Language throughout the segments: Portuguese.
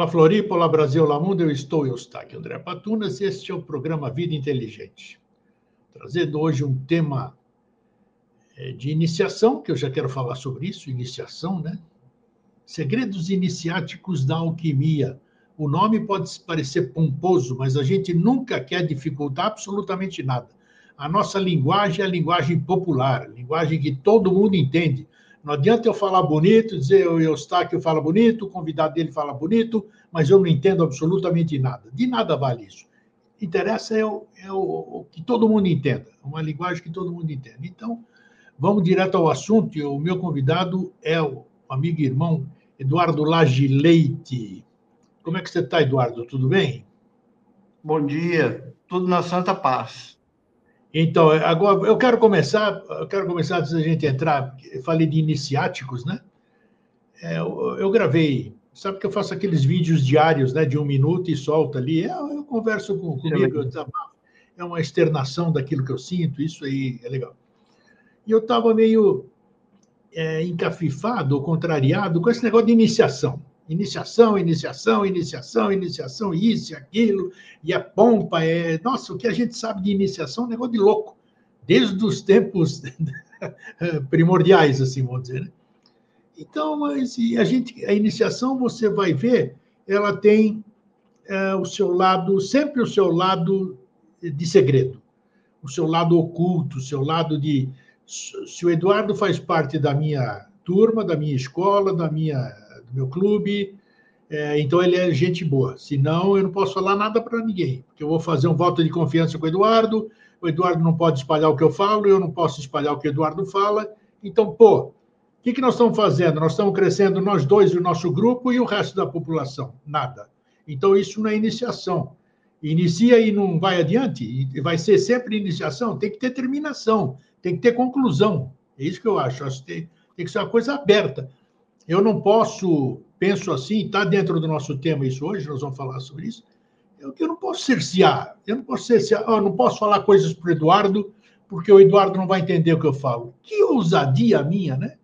Olá, Floripa, olá, Brasil, olá, mundo. Eu estou, Eustáquio André Patunas, e este é o programa Vida Inteligente. Trazendo hoje um tema de iniciação, que eu já quero falar sobre isso, iniciação, né? Segredos iniciáticos da alquimia. O nome pode parecer pomposo, mas a gente nunca quer dificultar absolutamente nada. A nossa linguagem é a linguagem popular, a linguagem que todo mundo entende. Não adianta eu falar bonito, dizer o Eustáquio fala bonito, o convidado dele fala bonito, mas eu não entendo absolutamente nada. De nada vale isso. Interessa o que todo mundo entenda, uma linguagem que todo mundo entenda. Então, vamos direto ao assunto. O meu convidado é o amigo e irmão Eduardo Lage Leite. Como é que você está, Eduardo? Tudo bem? Bom dia, tudo na santa paz. Então, agora eu quero começar antes da gente entrar, eu falei de iniciáticos, né? Eu gravei, sabe que eu faço aqueles vídeos diários, né, de 1 minuto e solto ali. Eu converso comigo, eu desabafo, é uma externação daquilo que eu sinto, isso aí é legal. E eu estava meio encafifado ou contrariado com esse negócio de iniciação. Iniciação, isso e aquilo, e a pompa Nossa, o que a gente sabe de iniciação é um negócio de louco, desde os tempos primordiais, assim, vamos dizer, né? Então, mas a iniciação, você vai ver, ela tem o seu lado, sempre o seu lado de segredo, o seu lado oculto, o seu lado de... Se o Eduardo faz parte da minha turma, da minha escola, do meu clube, então ele é gente boa. Senão, eu não posso falar nada para ninguém, porque eu vou fazer um voto de confiança com o Eduardo não pode espalhar o que eu falo, eu não posso espalhar o que o Eduardo fala. Então, o que nós estamos fazendo? Nós estamos crescendo nós dois, o nosso grupo, e o resto da população? Nada. Então, isso não é iniciação. Inicia e não vai adiante, e vai ser sempre iniciação, tem que ter terminação, tem que ter conclusão. É isso que eu acho. Tem que ser uma coisa aberta. Eu não posso, penso assim, está dentro do nosso tema isso hoje, nós vamos falar sobre isso, eu não posso cercear, não posso falar coisas para o Eduardo, porque o Eduardo não vai entender o que eu falo. Que ousadia minha, né?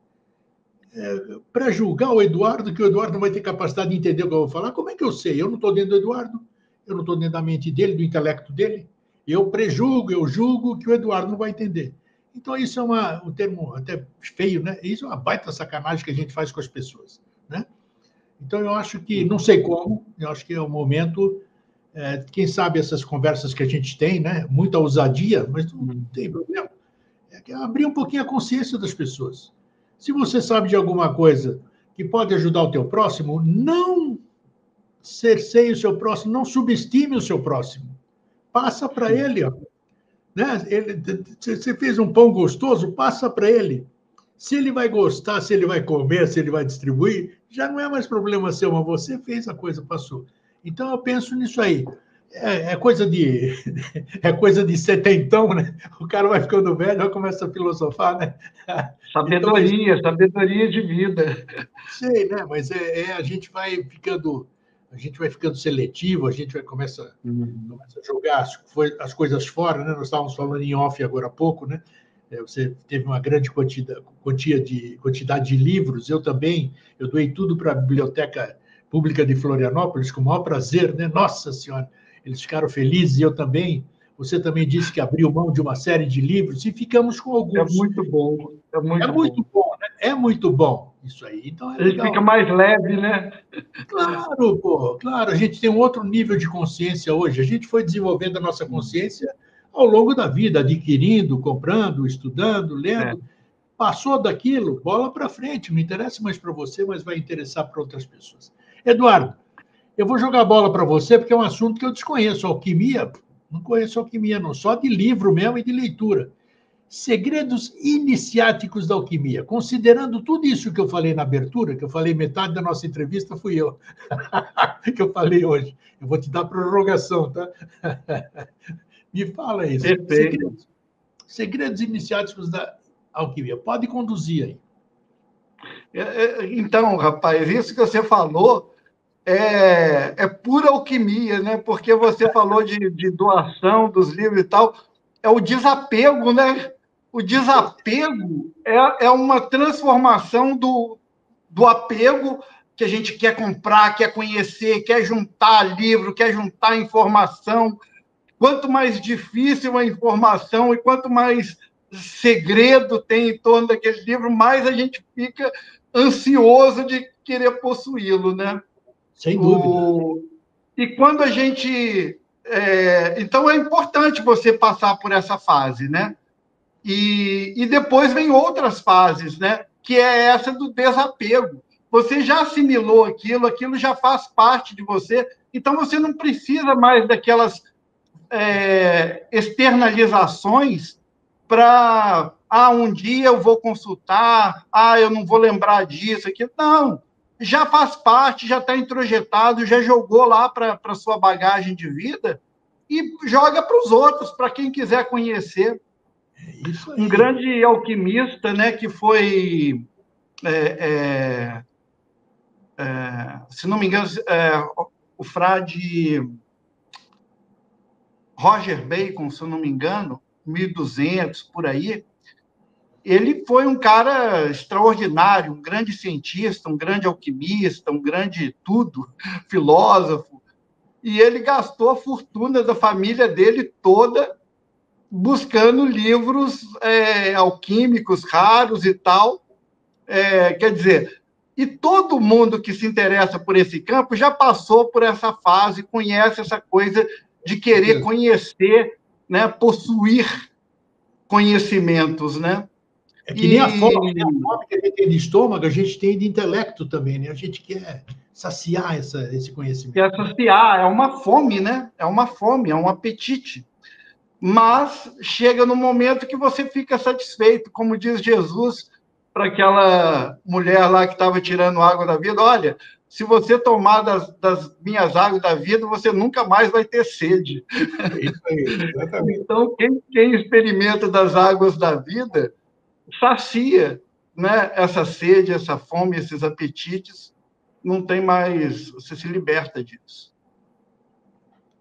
Para julgar o Eduardo, que o Eduardo não vai ter capacidade de entender o que eu vou falar. Como é que eu sei? Eu não estou dentro do Eduardo, eu não estou dentro da mente dele, do intelecto dele. Eu prejulgo, eu julgo que o Eduardo não vai entender. Então, isso é um termo até feio, né? Isso é uma baita sacanagem que a gente faz com as pessoas, né? Então, eu acho que, não sei como, eu acho que é o momento, quem sabe essas conversas que a gente tem, né? Muita ousadia, mas não tem problema. É abrir um pouquinho a consciência das pessoas. Se você sabe de alguma coisa que pode ajudar o teu próximo, não cerceie o seu próximo, não subestime o seu próximo. Passa para ele, ó. Né? Você fez um pão gostoso, passa para ele. Se ele vai gostar, se ele vai comer, se ele vai distribuir, já não é mais problema seu, mas você fez a coisa, passou. Então, eu penso nisso aí. É coisa de setentão, né? O cara vai ficando velho, já começa a filosofar, né? Sabedoria, então, sabedoria de vida. Sei, né? Mas a gente vai ficando seletivo, a gente começa a jogar as coisas fora, né? Nós estávamos falando em off agora há pouco, né? Você teve uma grande quantidade de livros, eu também, eu doei tudo para a Biblioteca Pública de Florianópolis, com o maior prazer, né? Nossa Senhora, eles ficaram felizes, e eu também. Você também disse que abriu mão de uma série de livros, e ficamos com alguns. É muito bom, é muito bom, né? É muito bom isso aí. Então, é legal. A gente fica mais leve, né? Claro, pô, claro, a gente tem um outro nível de consciência hoje. A gente foi desenvolvendo a nossa consciência ao longo da vida, adquirindo, comprando, estudando, lendo. Passou daquilo, bola para frente. Não interessa mais para você, mas vai interessar para outras pessoas. Eduardo, eu vou jogar a bola para você, porque é um assunto que eu desconheço. Alquimia, não conheço alquimia, não. Só de livro mesmo e de leitura. Segredos iniciáticos da alquimia. Considerando tudo isso que eu falei na abertura, que eu falei metade da nossa entrevista, fui eu, que eu falei hoje. Eu vou te dar prorrogação, tá? Me fala isso. Segredos iniciáticos da alquimia. Pode conduzir aí. Então, rapaz, isso que você falou é pura alquimia, né? Porque você falou de doação dos livros e tal. É o desapego, né? O desapego é uma transformação do apego que a gente quer comprar, quer conhecer, quer juntar livro, quer juntar informação. Quanto mais difícil a informação e quanto mais segredo tem em torno daquele livro, mais a gente fica ansioso de querer possuí-lo, né? Sem dúvida. E quando a gente... Então, é importante você passar por essa fase, né? E depois vem outras fases, né? Que é essa do desapego. Você já assimilou aquilo, aquilo já faz parte de você, então você não precisa mais daquelas externalizações para um dia eu vou consultar, eu não vou lembrar disso, aqui. Não, já faz parte, já está introjetado, já jogou lá para a sua bagagem de vida e joga para os outros, para quem quiser conhecer. Isso aí. Um grande alquimista, né, que foi, se não me engano, o frade Roger Bacon, se eu não me engano, 1200, por aí, ele foi um cara extraordinário, um grande cientista, um grande alquimista, um grande tudo, filósofo, e ele gastou a fortuna da família dele toda buscando livros alquímicos raros e tal. Quer dizer, e todo mundo que se interessa por esse campo já passou por essa fase, conhece essa coisa de querer conhecer, né, possuir conhecimentos, né? É que nem a fome que a gente tem de estômago, a gente tem de intelecto também, né? A gente quer saciar esse conhecimento. Quer saciar, é uma fome, né? É uma fome, é um apetite. Mas chega no momento que você fica satisfeito, como diz Jesus para aquela mulher lá que estava tirando água da vida: olha, se você tomar das minhas águas da vida, você nunca mais vai ter sede. Isso aí, exatamente. Então, quem experimenta das águas da vida, sacia, né, essa sede, essa fome, esses apetites, não tem mais, você se liberta disso.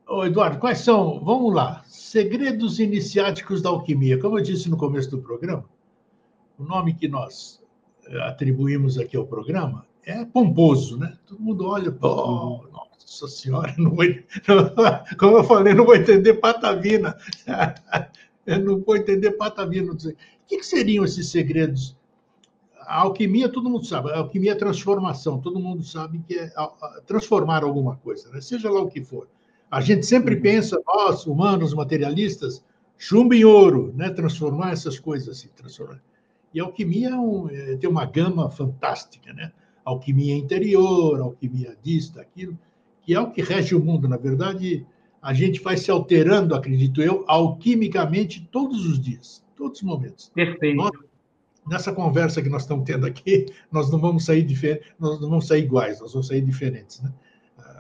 Ô, Eduardo, quais são, vamos lá, segredos iniciáticos da alquimia? Como eu disse no começo do programa, o nome que nós atribuímos aqui ao programa é pomposo, né? Todo mundo olha, nossa senhora, como eu falei, não vou entender patavina. Eu não vou entender patavina. O que seriam esses segredos? A alquimia, todo mundo sabe, a alquimia é transformação, todo mundo sabe que é transformar alguma coisa, né? Seja lá o que for. A gente sempre pensa, nós, humanos, materialistas, chumbo em ouro, né? Transformar essas coisas assim, transformar. E a alquimia tem uma gama fantástica, né? Alquimia interior, alquimia disso, daquilo, que é o que rege o mundo. Na verdade, a gente vai se alterando, acredito eu, alquimicamente todos os dias, todos os momentos. Perfeito. Nessa conversa que nós estamos tendo aqui, nós não vamos sair nós não vamos sair iguais, nós vamos sair diferentes, né?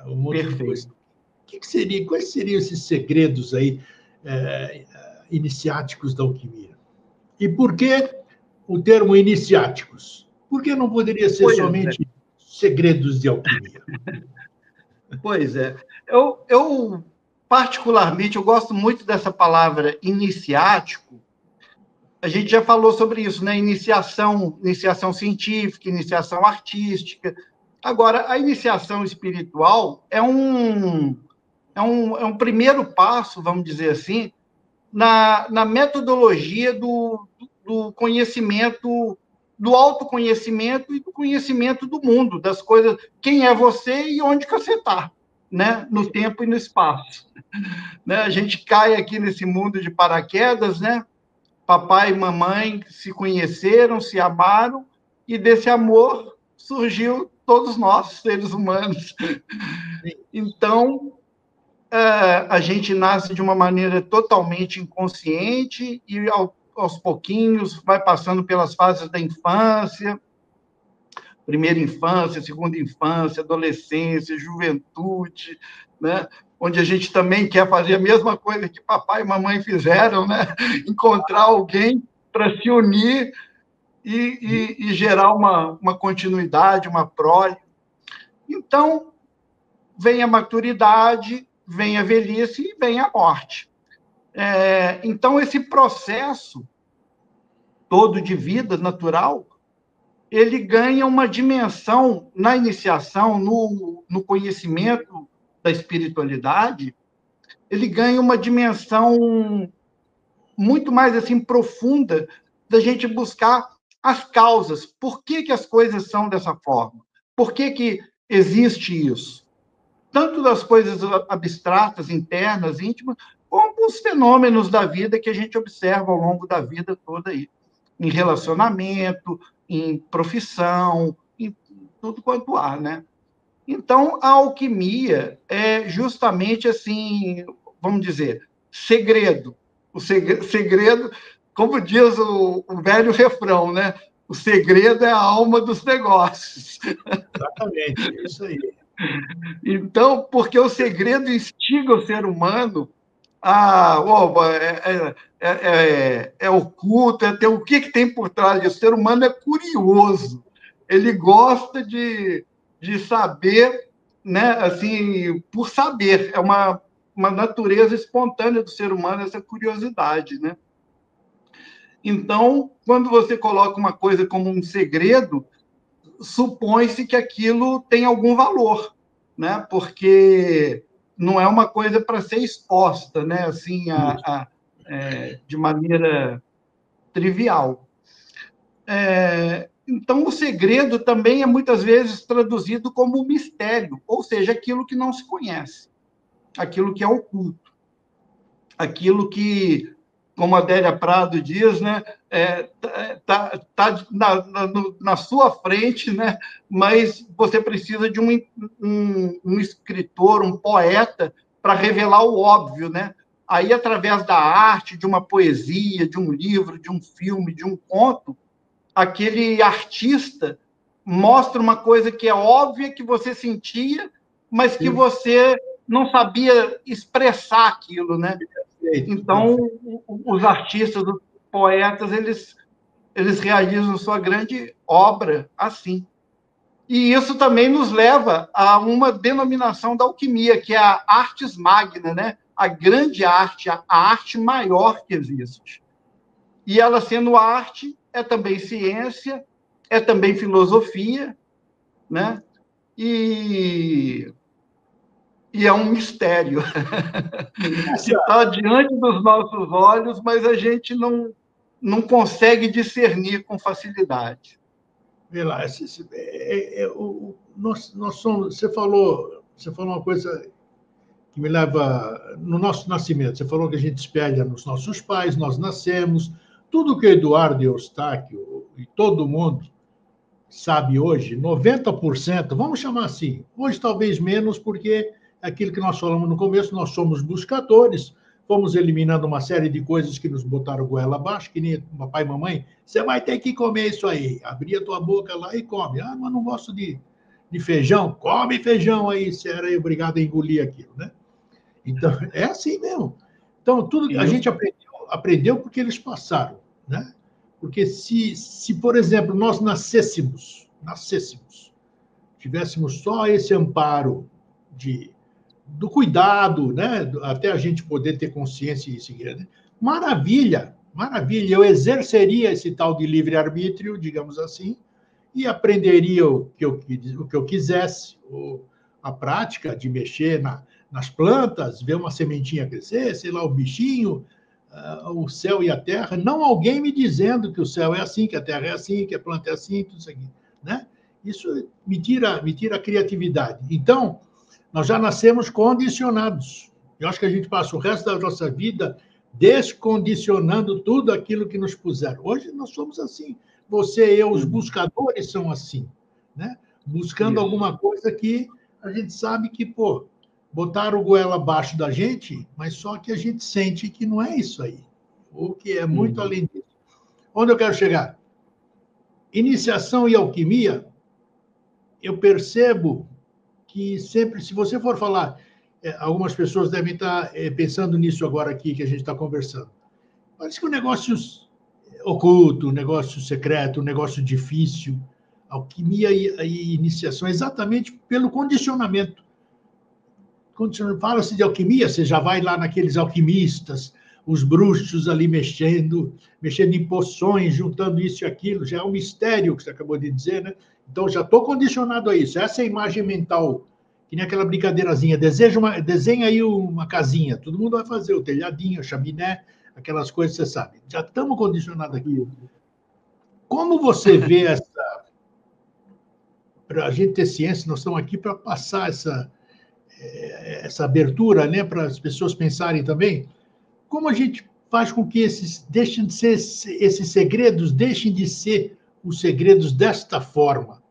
Um monte de coisa. Quais seriam esses segredos aí iniciáticos da alquimia? E por que o termo iniciáticos? Por que não poderia ser somente segredos de alquimia? Pois é. Eu particularmente, eu gosto muito dessa palavra iniciático. A gente já falou sobre isso, né? Iniciação científica, iniciação artística. Agora, a iniciação espiritual é um primeiro passo, vamos dizer assim, na metodologia do conhecimento, do autoconhecimento e do conhecimento do mundo, das coisas, quem é você e onde que você está, né? No tempo e no espaço. Né? A gente cai aqui nesse mundo de paraquedas, né? Papai e mamãe se conheceram, se amaram, e desse amor surgiu todos nós, seres humanos. Então, a gente nasce de uma maneira totalmente inconsciente e, aos pouquinhos, vai passando pelas fases da infância, primeira infância, segunda infância, adolescência, juventude, né? Onde a gente também quer fazer a mesma coisa que papai e mamãe fizeram, né? Encontrar alguém para se unir e gerar uma continuidade, uma prole. Então, vem a maturidade, vem a velhice e vem a morte. Então, esse processo todo de vida natural, ele ganha uma dimensão na iniciação, no conhecimento da espiritualidade, ele ganha uma dimensão muito mais assim profunda da gente buscar as causas. Por que, que as coisas são dessa forma? Por que, que existe isso? Tanto das coisas abstratas, internas, íntimas, como os fenômenos da vida que a gente observa ao longo da vida toda aí, em relacionamento, em profissão, em tudo quanto há, né? Então, a alquimia é justamente assim, vamos dizer, segredo. O segredo, como diz o velho refrão, né? O segredo é a alma dos negócios. Exatamente, é isso aí. Então, porque o segredo instiga o ser humano a. É oculto, tem o que tem por trás disso. O ser humano é curioso, ele gosta de saber, né? Assim, por saber. É uma natureza espontânea do ser humano, essa curiosidade, né? Então, quando você coloca uma coisa como um segredo, supõe-se que aquilo tem algum valor, né? Porque não é uma coisa para ser exposta, né? Assim, de maneira trivial. Então, o segredo também é muitas vezes traduzido como mistério, ou seja, aquilo que não se conhece, aquilo que é oculto, aquilo que, como a Adélia Prado diz, né, tá na sua frente, né, mas você precisa de um escritor, um poeta, para revelar o óbvio, né? Aí, através da arte, de uma poesia, de um livro, de um filme, de um conto, aquele artista mostra uma coisa que é óbvia, que você sentia, mas que você não sabia expressar aquilo, né? Então, os artistas, os poetas, eles realizam sua grande obra assim. E isso também nos leva a uma denominação da alquimia, que é a artes magna, né? A grande arte, a arte maior que existe. E ela, sendo arte, é também ciência, é também filosofia, né? E é um mistério que está diante dos nossos olhos, mas a gente não consegue discernir com facilidade. Vê lá, nós somos. Você falou uma coisa que me leva no nosso nascimento. Você falou que a gente espelha nos nossos pais, nós nascemos. Tudo que o Eduardo Eustáquio e todo mundo sabe hoje, 90%, vamos chamar assim, hoje talvez menos, porque é aquilo que nós falamos no começo, nós somos buscadores, fomos eliminando uma série de coisas que nos botaram goela abaixo, que nem papai e mamãe, você vai ter que comer isso aí, abria a tua boca lá e come. Ah, mas não gosto de feijão, come feijão aí, você era obrigado a engolir aquilo, né? Então, é assim mesmo. Então, tudo a gente aprendeu porque eles passaram, né? Porque se, por exemplo, nós nascêssemos, tivéssemos só esse amparo do cuidado, né? Até a gente poder ter consciência e seguir, né? Maravilha, maravilha. Eu exerceria esse tal de livre-arbítrio, digamos assim, e aprenderia o que eu quisesse, a prática de mexer nas plantas, ver uma sementinha crescer, sei lá, o bichinho, o céu e a terra, não alguém me dizendo que o céu é assim, que a terra é assim, que a planta é assim, tudo isso aqui, né? Isso me tira a criatividade. Então, nós já nascemos condicionados. Eu acho que a gente passa o resto da nossa vida descondicionando tudo aquilo que nos puseram. Hoje nós somos assim. Você e eu, os buscadores, são assim, né? Buscando alguma coisa que a gente sabe que, pô, botaram o goela abaixo da gente, mas só que a gente sente que não é isso aí, ou que é muito além disso. Onde eu quero chegar? Iniciação e alquimia, eu percebo que sempre, se você for falar, algumas pessoas devem estar pensando nisso agora aqui que a gente está conversando. Parece que o negócio oculto, o negócio secreto, o negócio difícil, alquimia e iniciação, exatamente pelo condicionamento. Quando fala-se de alquimia, você já vai lá naqueles alquimistas, os bruxos ali mexendo em poções, juntando isso e aquilo, já é um mistério que você acabou de dizer, né? Então, já estou condicionado a isso. Essa é a imagem mental, que nem aquela brincadeirazinha. Desenha aí uma casinha, todo mundo vai fazer o telhadinho, a chaminé, aquelas coisas, você sabe. Já estamos condicionados aqui. Como você vê essa... Para a gente ter ciência, nós estamos aqui para passar essa abertura, né, para as pessoas pensarem também. Como a gente faz com que esses segredos deixem de ser os segredos dessa forma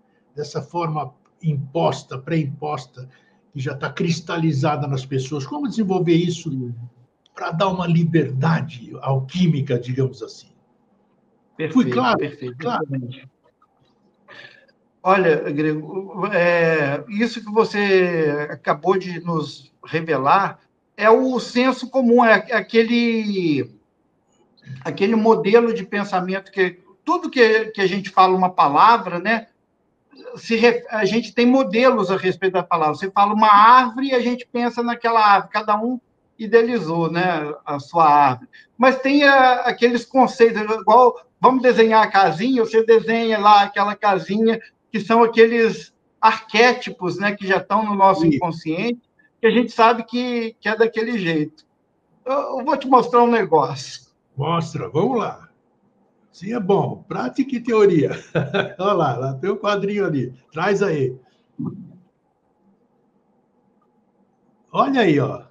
imposta, pré-imposta, que já está cristalizada nas pessoas? Como desenvolver isso para dar uma liberdade alquímica, digamos assim? Perfeito, Fui claro? perfeito. Claro. Olha, Grego, isso que você acabou de nos revelar é o senso comum, é aquele modelo de pensamento que tudo que a gente fala uma palavra, né? A gente tem modelos a respeito da palavra. Você fala uma árvore e a gente pensa naquela árvore. Cada um idealizou, né, a sua árvore. Mas tem aqueles conceitos, igual vamos desenhar a casinha, você desenha lá aquela casinha, que são aqueles arquétipos, né, que já estão no nosso inconsciente, que a gente sabe que é daquele jeito. Eu vou te mostrar um negócio. Mostra, vamos lá. Sim, é bom. Prática e teoria. Olha lá tem um quadrinho ali. Traz aí. Olha aí, ó.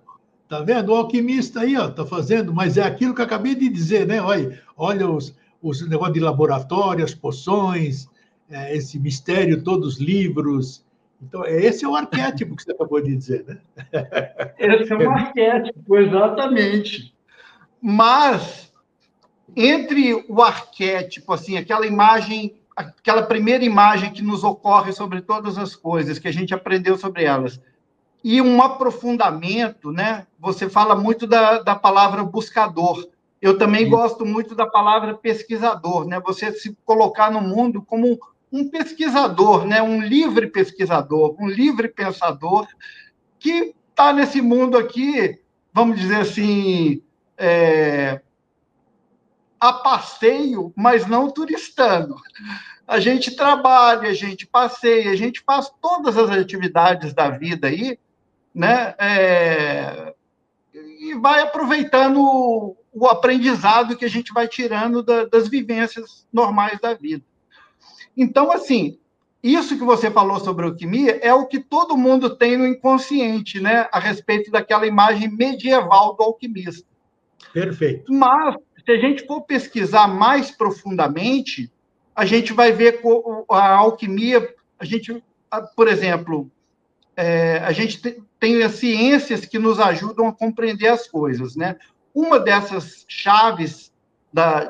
Tá vendo? O alquimista aí, ó, tá fazendo, mas é aquilo que eu acabei de dizer, né? Olha os negócios de laboratório, as poções, esse mistério, todos os livros. Então, esse é o arquétipo que você acabou de dizer, né? Esse é um arquétipo, exatamente. Mas, entre o arquétipo, assim, aquela imagem, aquela primeira imagem que nos ocorre sobre todas as coisas, que a gente aprendeu sobre elas, e um aprofundamento, né? Você fala muito da palavra buscador. Eu também gosto muito da palavra pesquisador, né? Você se colocar no mundo como um pesquisador, né? Um livre pesquisador, um livre pensador que está nesse mundo aqui, vamos dizer assim, a passeio, mas não turistando. A gente trabalha, a gente passeia, a gente faz todas as atividades da vida aí, né? E vai aproveitando o aprendizado que a gente vai tirando das vivências normais da vida. Então, assim, isso que você falou sobre alquimia é o que todo mundo tem no inconsciente, né? A respeito daquela imagem medieval do alquimista. Perfeito. Mas, se a gente for pesquisar mais profundamente, a gente vai ver a alquimia, por exemplo, a gente tem as ciências que nos ajudam a compreender as coisas, né? Uma dessas chaves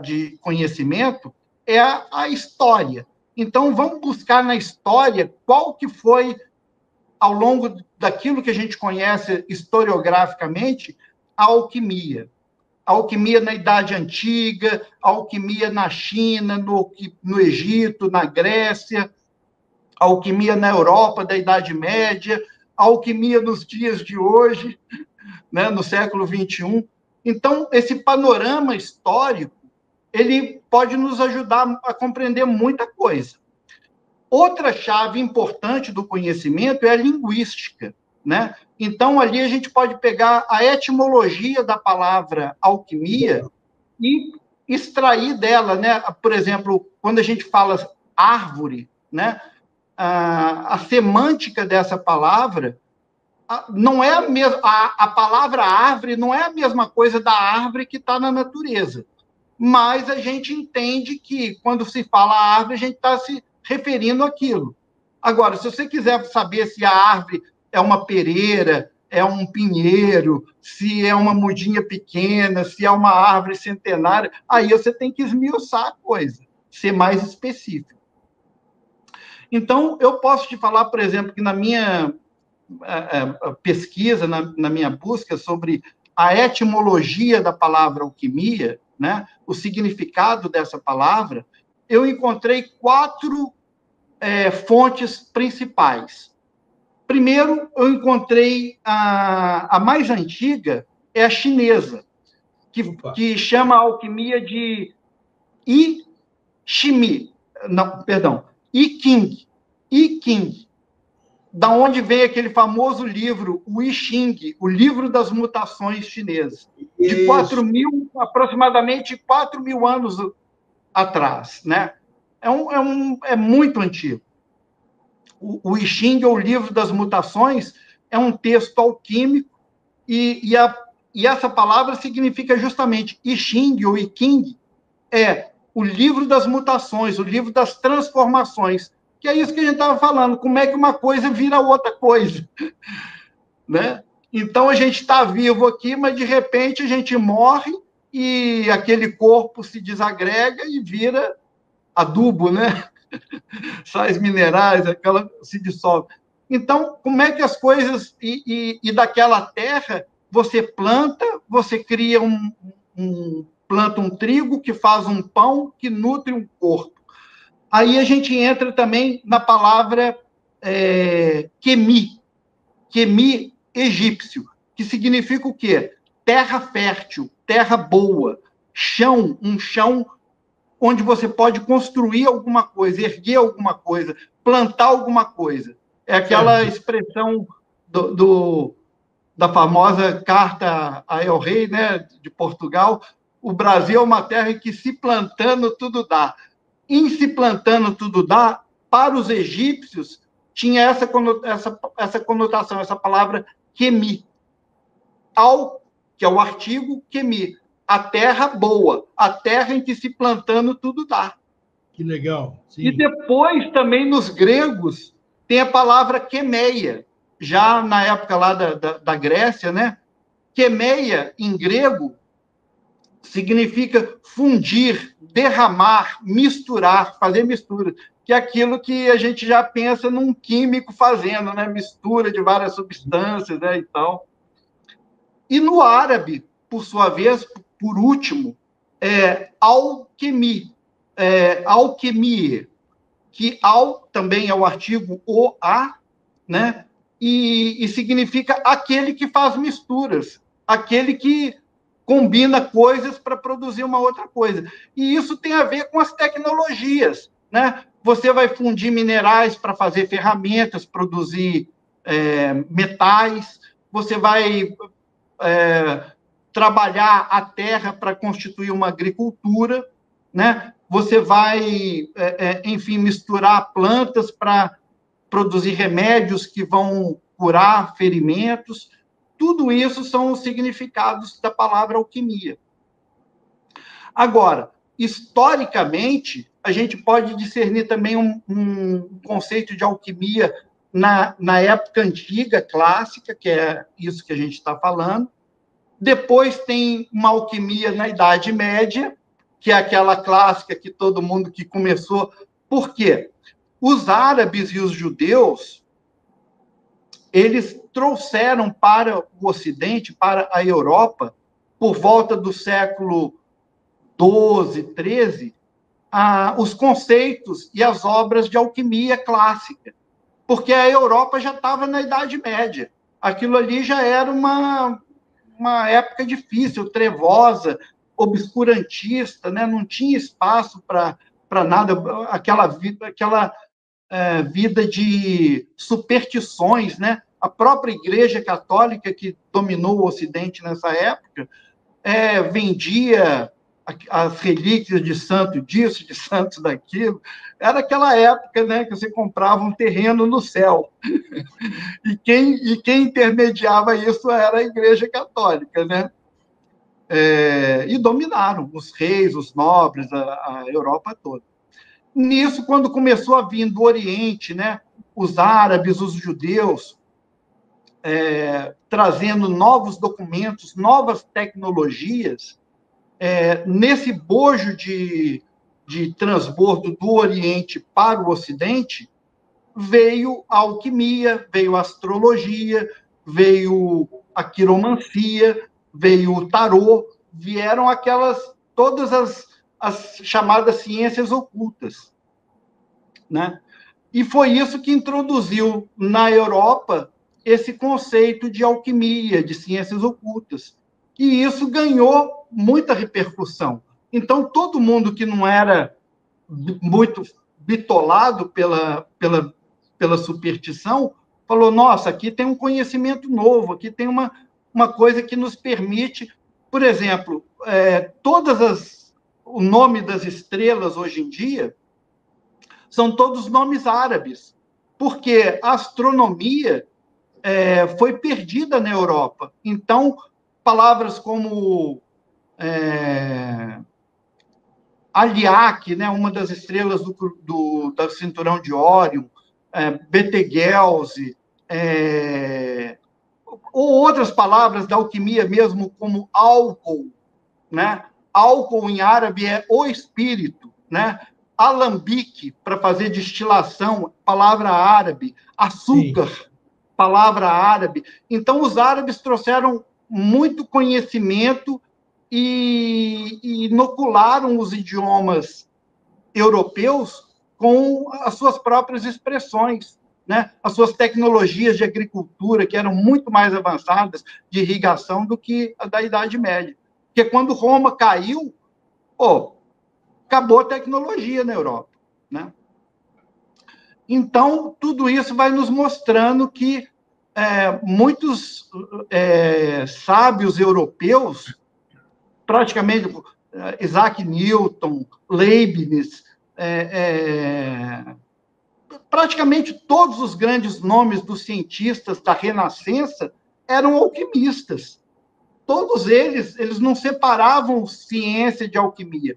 de conhecimento é a história. Então, vamos buscar na história qual que foi, ao longo daquilo que a gente conhece historiograficamente, a alquimia. A alquimia na Idade Antiga, a alquimia na China, no Egito, na Grécia, a alquimia na Europa da Idade Média, a alquimia nos dias de hoje, né, no século XXI. Então, esse panorama histórico, ele pode nos ajudar a compreender muita coisa. Outra chave importante do conhecimento é a linguística, né? Então, ali a gente pode pegar a etimologia da palavra alquimia e extrair dela, né? Por exemplo, quando a gente fala árvore, né? A semântica dessa palavra não é a mesma. A palavra árvore não é a mesma coisa da árvore que está na natureza. Mas a gente entende que, quando se fala árvore, a gente está se referindo àquilo. Agora, se você quiser saber se a árvore é uma pereira, é um pinheiro, se é uma mudinha pequena, se é uma árvore centenária, aí você tem que esmiuçar a coisa, ser mais específico. Então, eu posso te falar, por exemplo, que na minha pesquisa, na minha busca sobre a etimologia da palavra alquimia, né, o significado dessa palavra, eu encontrei 4 fontes principais. Primeiro, eu encontrei a mais antiga, é a chinesa, que chama a alquimia de I Ching. Não, perdão, I Ching. I Ching. Da onde vem aquele famoso livro, o I Ching, o livro das mutações chinesas, de aproximadamente 4.000 anos atrás, né? É muito antigo. O I Ching, ou o livro das mutações, é um texto alquímico e essa palavra significa justamente I Ching ou I Ching, é o livro das mutações, o livro das transformações, que é isso que a gente estava falando, como é que uma coisa vira outra coisa, né? Então, a gente está vivo aqui, mas, de repente, a gente morre e aquele corpo se desagrega e vira adubo, né? Sais minerais, se dissolve. Então, como é que as coisas... E daquela terra, você planta, você cria planta um trigo que faz um pão que nutre um corpo. Aí a gente entra também na palavra Kemi egípcio, que significa o quê? Terra fértil, terra boa, chão, um chão onde você pode construir alguma coisa, erguer alguma coisa, plantar alguma coisa. É aquela expressão da famosa carta a El Rei, né, de Portugal: o Brasil é uma terra em que se plantando tudo dá. Em se plantando tudo dá, para os egípcios, tinha essa conotação, essa palavra Kemi. Que é o artigo Kemi. A terra boa, a terra em que se plantando tudo dá. Que legal. Sim. E depois, também, nos gregos, tem a palavra Kemeia, já na época lá da Grécia, né? Kemeia, em grego, significa fundir, derramar, misturar, fazer mistura, que é aquilo que a gente já pensa num químico fazendo, né? Mistura de várias substâncias, né, e tal. E no árabe, por sua vez, por último, alquimia, que também é o artigo o-a, né? E significa aquele que faz misturas, aquele que combina coisas para produzir uma outra coisa. E isso tem a ver com as tecnologias, né? Você vai fundir minerais para fazer ferramentas, produzir metais, você vai trabalhar a terra para constituir uma agricultura, né? Você vai, enfim, misturar plantas para produzir remédios que vão curar ferimentos. Tudo isso são os significados da palavra alquimia. Agora, historicamente, a gente pode discernir também um conceito de alquimia na época antiga, clássica, que é isso que a gente está falando. Depois tem uma alquimia na Idade Média, que é aquela clássica que todo mundo que começou... Por quê? Os árabes e os judeus, eles trouxeram para o Ocidente, para a Europa, por volta do século XII, XIII, os conceitos e as obras de alquimia clássica, porque a Europa já estava na Idade Média. Aquilo ali já era uma época difícil, trevosa, obscurantista, né? Não tinha espaço para nada, aquela vida de superstições, né? A própria Igreja Católica, que dominou o Ocidente nessa época, vendia as relíquias de santo disso, de santo daquilo. Era aquela época, né, que você comprava um terreno no céu. E quem intermediava isso era a Igreja Católica, né? E dominaram os reis, os nobres, a Europa toda. Nisso, quando começou a vir do Oriente, né, os árabes, os judeus, trazendo novos documentos, novas tecnologias, nesse bojo de transbordo do Oriente para o Ocidente, veio a alquimia, veio a astrologia, veio a quiromancia, veio o tarô, vieram todas as chamadas ciências ocultas, né? E foi isso que introduziu na Europa esse conceito de alquimia, de ciências ocultas. E isso ganhou muita repercussão. Então, todo mundo que não era muito bitolado pela superstição falou, nossa, aqui tem um conhecimento novo, aqui tem uma coisa que nos permite, por exemplo, o nome das estrelas hoje em dia são todos nomes árabes, porque a astronomia foi perdida na Europa. Então, palavras como Aliaque, né, uma das estrelas do cinturão de Órion, Betelgeuse, ou outras palavras da alquimia mesmo, como álcool, né? Álcool em árabe é o espírito, né? Alambique, para fazer destilação, palavra árabe. Açúcar, sim, palavra árabe. Então, os árabes trouxeram muito conhecimento e inocularam os idiomas europeus com as suas próprias expressões, né? As suas tecnologias de agricultura, que eram muito mais avançadas, de irrigação, do que a da Idade Média. Porque quando Roma caiu, acabou a tecnologia na Europa, né? Então, tudo isso vai nos mostrando que muitos sábios europeus, praticamente Isaac Newton, Leibniz, praticamente todos os grandes nomes dos cientistas da Renascença eram alquimistas. Todos eles não separavam ciência de alquimia.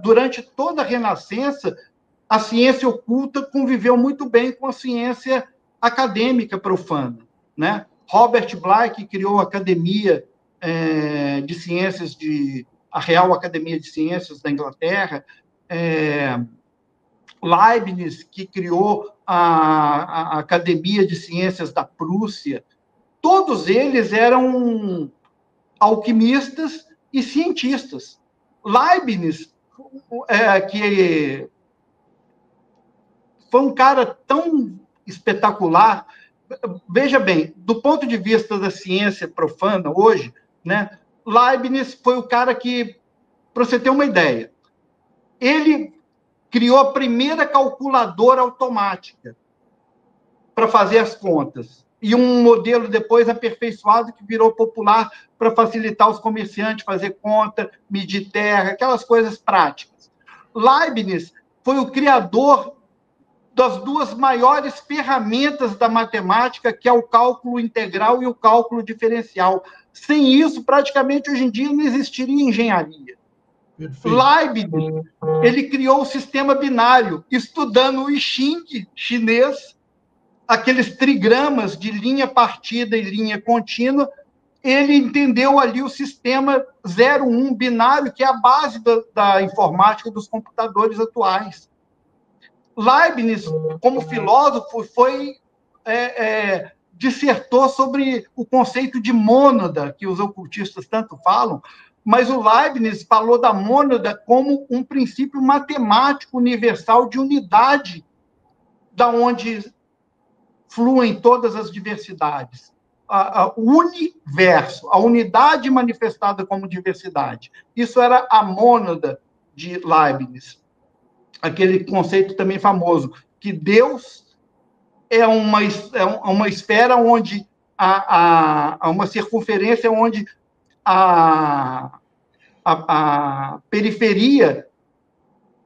Durante toda a Renascença, a ciência oculta conviveu muito bem com a ciência acadêmica profana, né? Robert Bly, que criou a Academia de Ciências, a Real Academia de Ciências da Inglaterra, Leibniz, que criou a Academia de Ciências da Prússia, todos eles eram alquimistas e cientistas. Leibniz, que foi um cara tão espetacular, veja bem, do ponto de vista da ciência profana hoje, né, Leibniz foi o cara que, para você ter uma ideia, ele criou a primeira calculadora automática para fazer as contas. E um modelo depois aperfeiçoado que virou popular para facilitar os comerciantes fazer conta, medir terra, aquelas coisas práticas. Leibniz foi o criador das duas maiores ferramentas da matemática, que é o cálculo integral e o cálculo diferencial. Sem isso, praticamente, hoje em dia, não existiria engenharia. Perfeito. Leibniz, ele criou o sistema binário, estudando o I Ching chinês, aqueles trigramas de linha partida e linha contínua, ele entendeu ali o sistema 0-1 binário, que é a base da informática dos computadores atuais. Leibniz, como filósofo, dissertou sobre o conceito de mônada, que os ocultistas tanto falam, mas o Leibniz falou da mônada como um princípio matemático universal de unidade, da onde fluem todas as diversidades. O universo, a unidade manifestada como diversidade. Isso era a mônada de Leibniz. Aquele conceito também famoso, que Deus é uma esfera onde há uma circunferência onde a periferia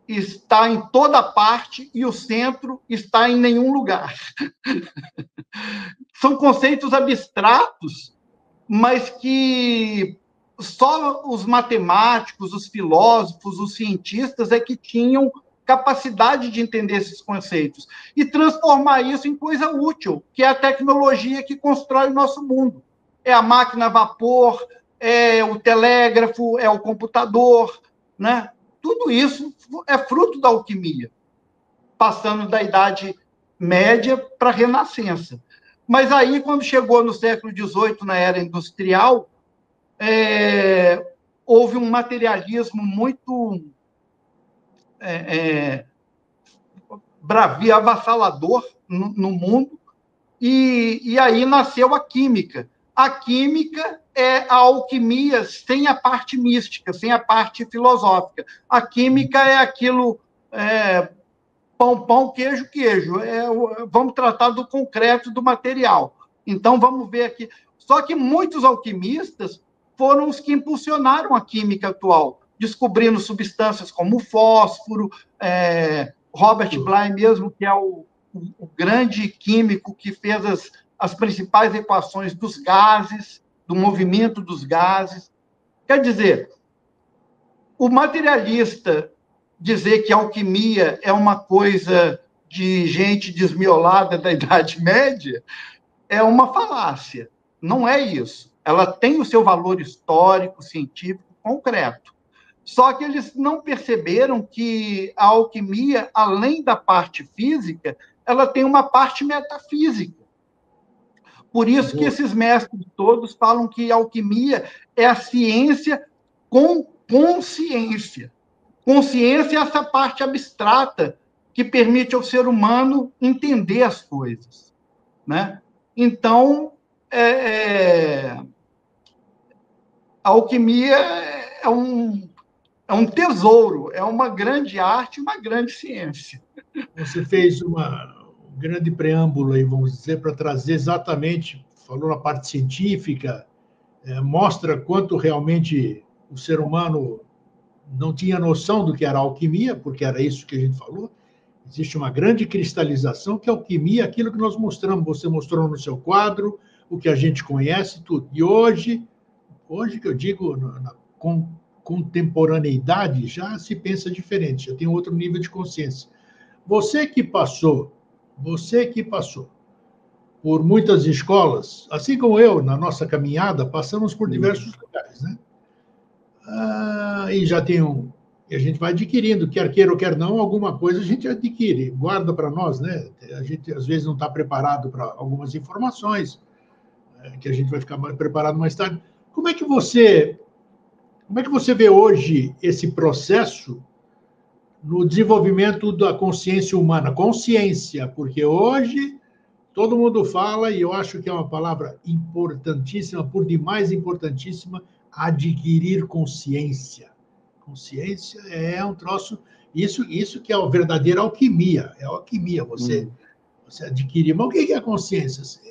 está em toda parte e o centro está em nenhum lugar. São conceitos abstratos, mas que só os matemáticos, os filósofos, os cientistas é que tinham capacidade de entender esses conceitos e transformar isso em coisa útil, que é a tecnologia que constrói o nosso mundo. É a máquina a vapor, é o telégrafo, é o computador, né? Tudo isso é fruto da alquimia, passando da Idade Média para a Renascença. Mas aí, quando chegou no século XVIII, na era industrial, houve um materialismo muito bravio, avassalador no mundo, e aí nasceu a química. A química é a alquimia sem a parte mística, sem a parte filosófica. A química é aquilo, pão, pão, queijo, queijo. Vamos tratar do concreto, do material. Então, vamos ver aqui. Só que muitos alquimistas foram os que impulsionaram a química atual, descobrindo substâncias como o fósforo, Robert Bly mesmo, que é o grande químico que fez as principais equações dos gases, do movimento dos gases. Quer dizer, o materialista dizer que a alquimia é uma coisa de gente desmiolada da Idade Média é uma falácia. Não é isso. Ela tem o seu valor histórico, científico, concreto. Só que eles não perceberam que a alquimia, além da parte física, ela tem uma parte metafísica. Por isso que esses mestres todos falam que a alquimia é a ciência com consciência. Consciência é essa parte abstrata que permite ao ser humano entender as coisas, né? Então, a alquimia é um tesouro, é uma grande arte, uma grande ciência. Você fez um grande preâmbulo aí, vamos dizer, para trazer exatamente, falou na parte científica, mostra quanto realmente o ser humano não tinha noção do que era alquimia, porque era isso que a gente falou. Existe uma grande cristalização, que a alquimia é aquilo que nós mostramos. Você mostrou no seu quadro, o que a gente conhece, tudo. E hoje que eu digo, na contemporaneidade, já se pensa diferente, já tem outro nível de consciência. Você que passou por muitas escolas, assim como eu, na nossa caminhada, passamos por diversos lugares, né? E já tem e a gente vai adquirindo, quer queira ou quer não, alguma coisa a gente adquire, guarda para nós, né? A gente, às vezes, não está preparado para algumas informações, que a gente vai ficar mais preparado mais tarde. Como é que você vê hoje esse processo no desenvolvimento da consciência humana? Consciência, porque hoje todo mundo fala, e eu acho que é uma palavra importantíssima, por demais importantíssima, adquirir consciência. Consciência é um troço, isso que é a verdadeira alquimia, é a alquimia, você adquirir. Mas o que é a consciência?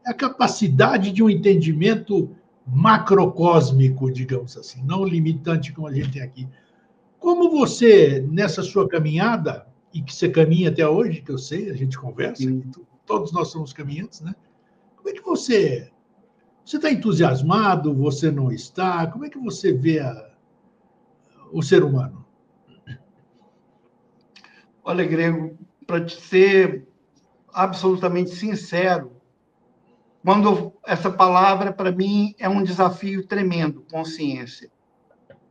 É a capacidade de um entendimento macrocósmico, digamos assim, não limitante como a gente tem aqui. Como você, nessa sua caminhada, e que você caminha até hoje, que eu sei, a gente conversa, todos nós somos caminhantes, né? Como é que você está entusiasmado? Você não está? Como é que você vê o ser humano? Olha, Grego, para te ser absolutamente sincero, quando essa palavra, para mim, é um desafio tremendo, consciência.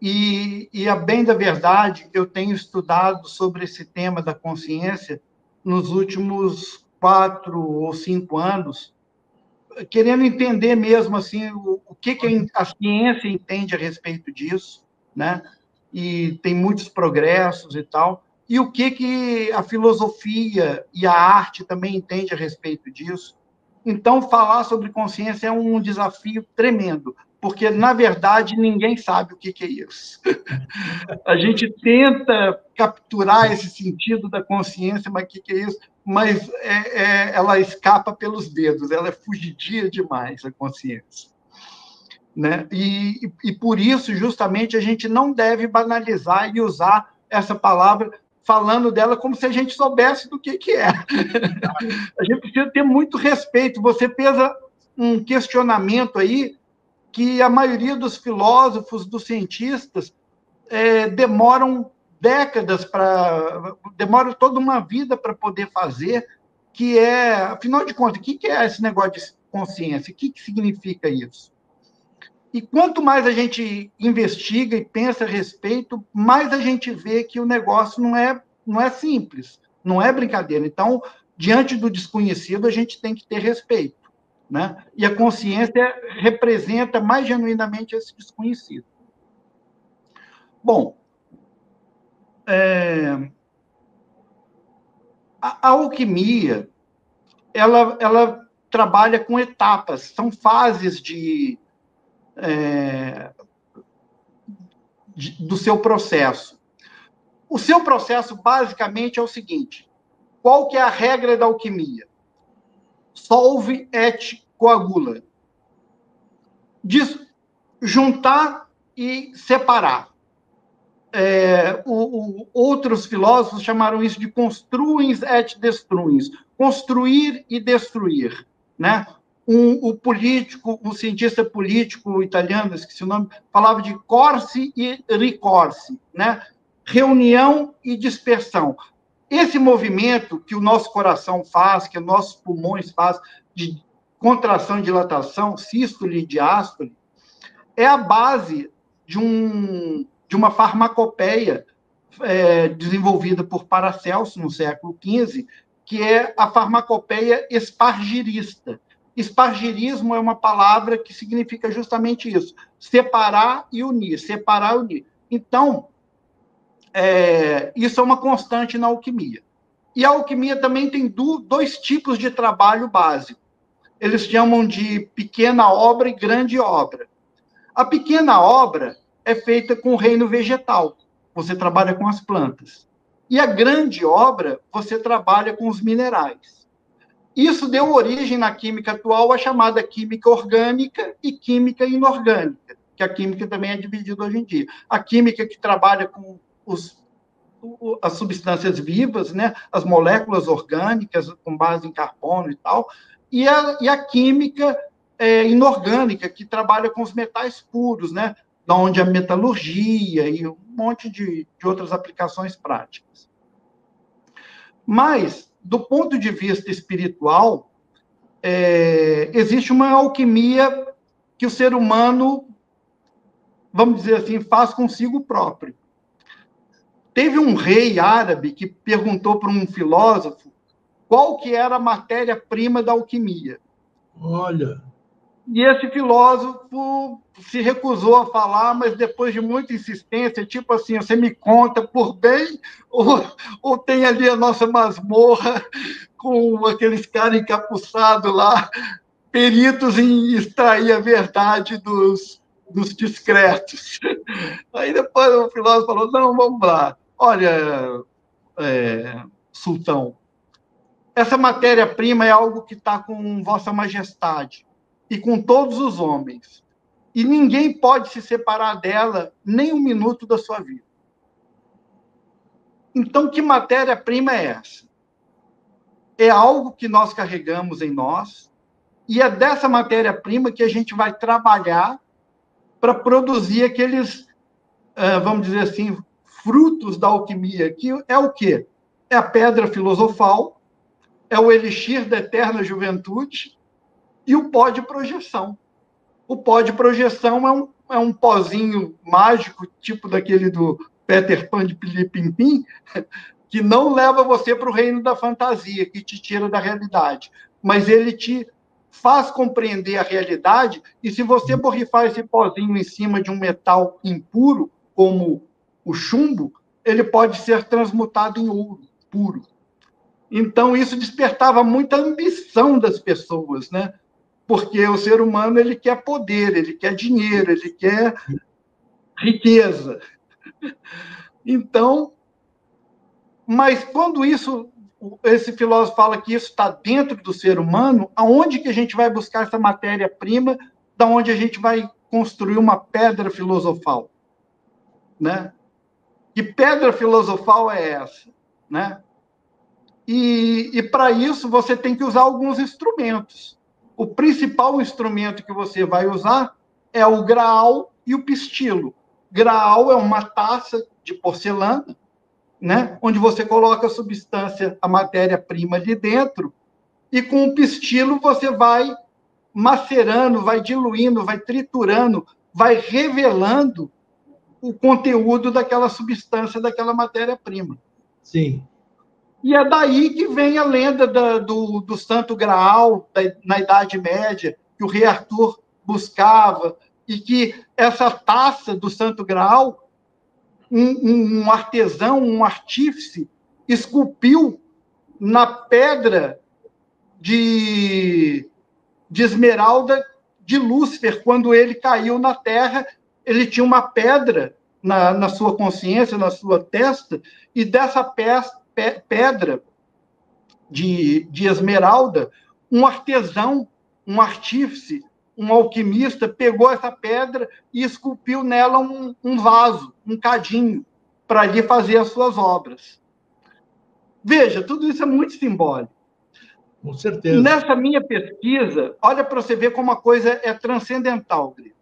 E, a bem da verdade, eu tenho estudado sobre esse tema da consciência nos últimos 4 ou 5 anos, querendo entender mesmo assim o que a ciência entende a respeito disso, né? E tem muitos progressos e tal, e o que a filosofia e a arte também entende a respeito disso. Então, falar sobre consciência é um desafio tremendo, porque, na verdade, ninguém sabe o que é isso. A gente tenta capturar esse sentido da consciência, mas o que é isso? Mas ela escapa pelos dedos, ela é fugidia demais, a consciência. Né? E por isso, justamente, a gente não deve banalizar e usar essa palavra falando dela como se a gente soubesse do que é. A gente precisa ter muito respeito. Você fez um questionamento aí que a maioria dos filósofos, dos cientistas, demoram décadas demoram toda uma vida para poder fazer, que afinal de contas, o que é esse negócio de consciência? O que significa isso? E quanto mais a gente investiga e pensa a respeito, mais a gente vê que o negócio não é simples, não é brincadeira. Então, diante do desconhecido, a gente tem que ter respeito, né? E a consciência representa mais genuinamente esse desconhecido. Bom, a alquimia, ela trabalha com etapas, são fases de do seu processo. O seu processo, basicamente, é o seguinte: qual que é a regra da alquimia? Solve et coagula. Diz juntar e separar. Outros filósofos chamaram isso de construens et destruens, construir e destruir, né? O político, um cientista político italiano, esqueci o nome, falava de corse e ricorse, né? Reunião e dispersão. Esse movimento que o nosso coração faz, que os nossos pulmões fazem, de contração e dilatação, sístole e diástole, é a base de uma farmacopeia desenvolvida por Paracelso no século XV, que é a farmacopeia espargirista. Espargirismo é uma palavra que significa justamente isso: separar e unir, separar e unir. Então, isso é uma constante na alquimia. E a alquimia também tem dois tipos de trabalho básico. Eles chamam de pequena obra e grande obra. A pequena obra é feita com o reino vegetal. Você trabalha com as plantas. E a grande obra, você trabalha com os minerais. Isso deu origem na química atual à chamada química orgânica e química inorgânica, que a química também é dividida hoje em dia. A química que trabalha com as substâncias vivas, né, as moléculas orgânicas com base em carbono e tal, e a química inorgânica, que trabalha com os metais puros, né, da onde a metalurgia e um monte de outras aplicações práticas. Mas, do ponto de vista espiritual, existe uma alquimia que o ser humano, vamos dizer assim, faz consigo próprio. Teve um rei árabe que perguntou para um filósofo qual que era a matéria-prima da alquimia. Olha. E esse filósofo se recusou a falar, mas depois de muita insistência, tipo assim, você me conta por bem, ou tem ali a nossa masmorra com aqueles caras encapuçados lá, peritos em extrair a verdade dos discretos. Aí depois o filósofo falou, não, vamos lá. Olha, sultão, essa matéria-prima é algo que está com Vossa Majestade e com todos os homens. E ninguém pode se separar dela nem um minuto da sua vida. Então, que matéria-prima é essa? É algo que nós carregamos em nós, e é dessa matéria-prima que a gente vai trabalhar para produzir aqueles, vamos dizer assim, frutos da alquimia, que é o quê? É a pedra filosofal, é o elixir da eterna juventude e o pó de projeção. O pó de projeção é um pozinho mágico, tipo daquele do Peter Pan de Pili-Pim-Pim, que não leva você para o reino da fantasia, que te tira da realidade, mas ele te faz compreender a realidade, e se você borrifar esse pozinho em cima de um metal impuro, como o chumbo, ele pode ser transmutado em ouro puro. Então, isso despertava muita ambição das pessoas, né? Porque o ser humano, ele quer poder, ele quer dinheiro, ele quer riqueza. Então, mas quando esse filósofo fala que isso está dentro do ser humano, aonde que a gente vai buscar essa matéria-prima, da onde a gente vai construir uma pedra filosofal, né? Que pedra filosofal é essa, né? E para isso você tem que usar alguns instrumentos. O principal instrumento que você vai usar é o graal e o pistilo. Graal é uma taça de porcelana, né, onde você coloca a substância, a matéria-prima ali dentro, e com o pistilo você vai macerando, vai diluindo, vai triturando, vai revelando o conteúdo daquela substância, daquela matéria-prima. Sim. E é daí que vem a lenda do Santo Graal, na Idade Média, que o rei Arthur buscava, e que essa taça do Santo Graal, um artesão, um artífice, esculpiu na pedra de esmeralda de Lúcifer, quando ele caiu na Terra, ele tinha uma pedra na sua consciência, na sua testa, e dessa pedra de esmeralda, um artesão, um artífice, um alquimista pegou essa pedra e esculpiu nela um vaso, um cadinho, para ali fazer as suas obras. Veja, tudo isso é muito simbólico. Com certeza. Nessa minha pesquisa, olha para você ver como a coisa é transcendental, Grito.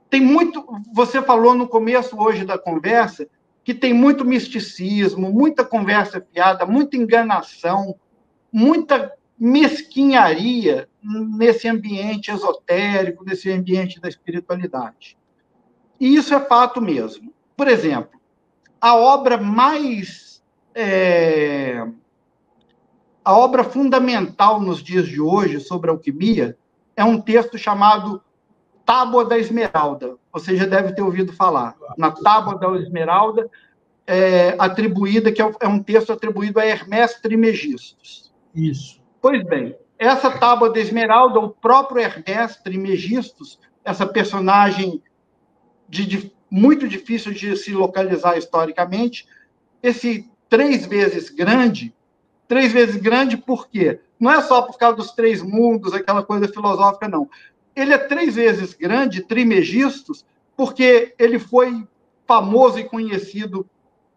Tem muito. Você falou no começo hoje da conversa que tem muito misticismo, muita conversa fiada, muita enganação, muita mesquinharia nesse ambiente esotérico, nesse ambiente da espiritualidade. E isso é fato mesmo. Por exemplo, a obra a obra fundamental nos dias de hoje sobre alquimia é um texto chamado Tábua da Esmeralda. Você já deve ter ouvido falar. Na Tábua da Esmeralda, atribuída, que é um texto atribuído a Hermés Trismegistus. Isso. Pois bem, essa Tábua da Esmeralda, o próprio Hermés Trismegistus, essa personagem muito difícil de se localizar historicamente, esse 3 vezes grande por quê? Não é só por causa dos 3 mundos, aquela coisa filosófica, não. Ele é 3 vezes grande, Trismegistus, porque ele foi famoso e conhecido